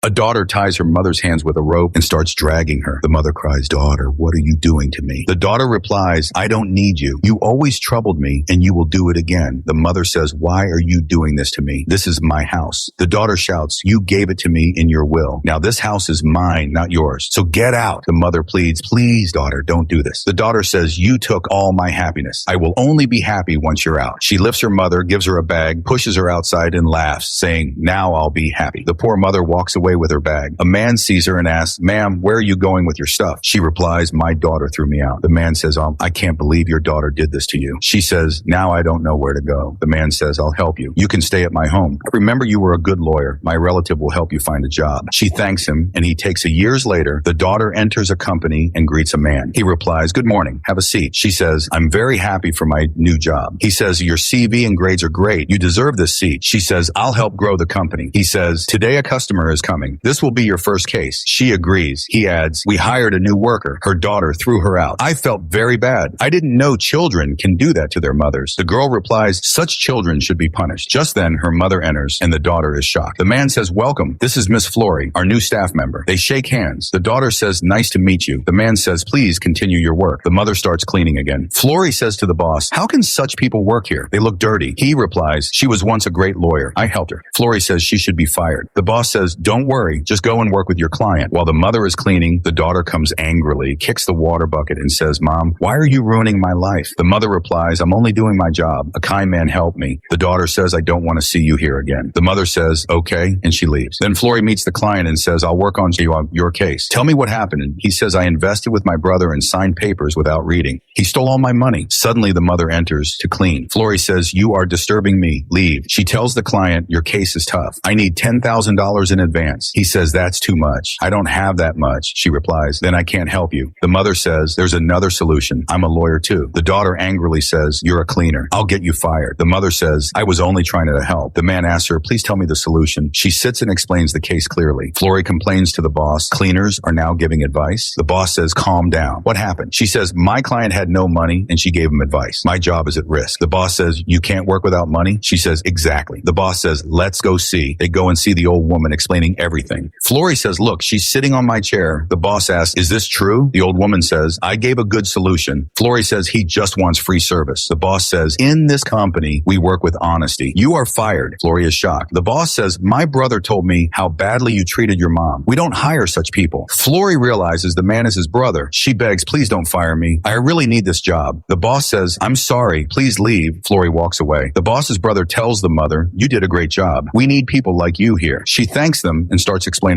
A daughter ties her mother's hands with a rope and starts dragging her. The mother cries, "Daughter, what are you doing to me?" The daughter replies, "I don't need you. You always troubled me and you will do it again." The mother says, "Why are you doing this to me? This is my house." The daughter shouts, "You gave it to me in your will. Now this house is mine, not yours. So get out." The mother pleads, "Please, daughter, don't do this." The daughter says, "You took all my happiness. I will only be happy once you're out." She lifts her mother, gives her a bag, pushes her outside and laughs, saying, "Now I'll be happy." The poor mother walks away with her bag. A man sees her and asks, "Ma'am, where are you going with your stuff?" She replies, "My daughter threw me out." The man says, "I can't believe your daughter did this to you." She says, "Now I don't know where to go." The man says, "I'll help you. You can stay at my home. Remember, you were a good lawyer. My relative will help you find a job." She thanks him, and he takes her. Years later, the daughter enters a company and greets a man. He replies, "Good morning. Have a seat." She says, "I'm very happy for my new job." He says, "Your CV and grades are great. You deserve this seat." She says, "I'll help grow the company." He says, "Today a customer is coming. This will be your first case." She agrees. He adds, "We hired a new worker. Her daughter threw her out. I felt very bad. I didn't know children can do that to their mothers." The girl replies, "Such children should be punished." Just then, her mother enters, and the daughter is shocked. The man says, "Welcome. This is Miss Flory, our new staff member." They shake hands. The daughter says, "Nice to meet you." The man says, "Please continue your work." The mother starts cleaning again. Flory says to the boss, "How can such people work here? They look dirty." He replies, "She was once a great lawyer. I helped her." Flory says she should be fired. The boss says, "Don't worry. Just go and work with your client." While the mother is cleaning, the daughter comes angrily, kicks the water bucket, and says, "Mom, why are you ruining my life?" The mother replies, "I'm only doing my job. A kind man helped me." The daughter says, "I don't want to see you here again." The mother says, "Okay," and she leaves. Then Flory meets the client and says, "I'll work on your case. Tell me what happened." And he says, "I invested with my brother and signed papers without reading. He stole all my money." Suddenly, the mother enters to clean. Flory says, "You are disturbing me. Leave." She tells the client, "Your case is tough. I need $10,000 in advance." He says, "That's too much." "I don't have that much." She replies, "Then I can't help you." The mother says, "There's another solution. I'm a lawyer too." The daughter angrily says, "You're a cleaner. I'll get you fired." The mother says, "I was only trying to help." The man asks her, "Please tell me the solution." She sits and explains the case clearly. Flory complains to the boss, "Cleaners are now giving advice." The boss says, "Calm down. What happened?" She says, "My client had no money and she gave him advice. My job is at risk." The boss says, "You can't work without money?" She says, "Exactly." The boss says, "Let's go see." They go and see the old woman explaining everything. Flory says, "Look, she's sitting on my chair." The boss asks, "Is this true?" The old woman says, "I gave a good solution." Flory says, "He just wants free service." The boss says, "In this company, we work with honesty. You are fired." Flory is shocked. The boss says, "My brother told me how badly you treated your mom. We don't hire such people." Flory realizes the man is his brother. She begs, "Please don't fire me. I really need this job." The boss says, "I'm sorry. Please leave." Flory walks away. The boss's brother tells the mother, "You did a great job. We need people like you here." She thanks them and starts explaining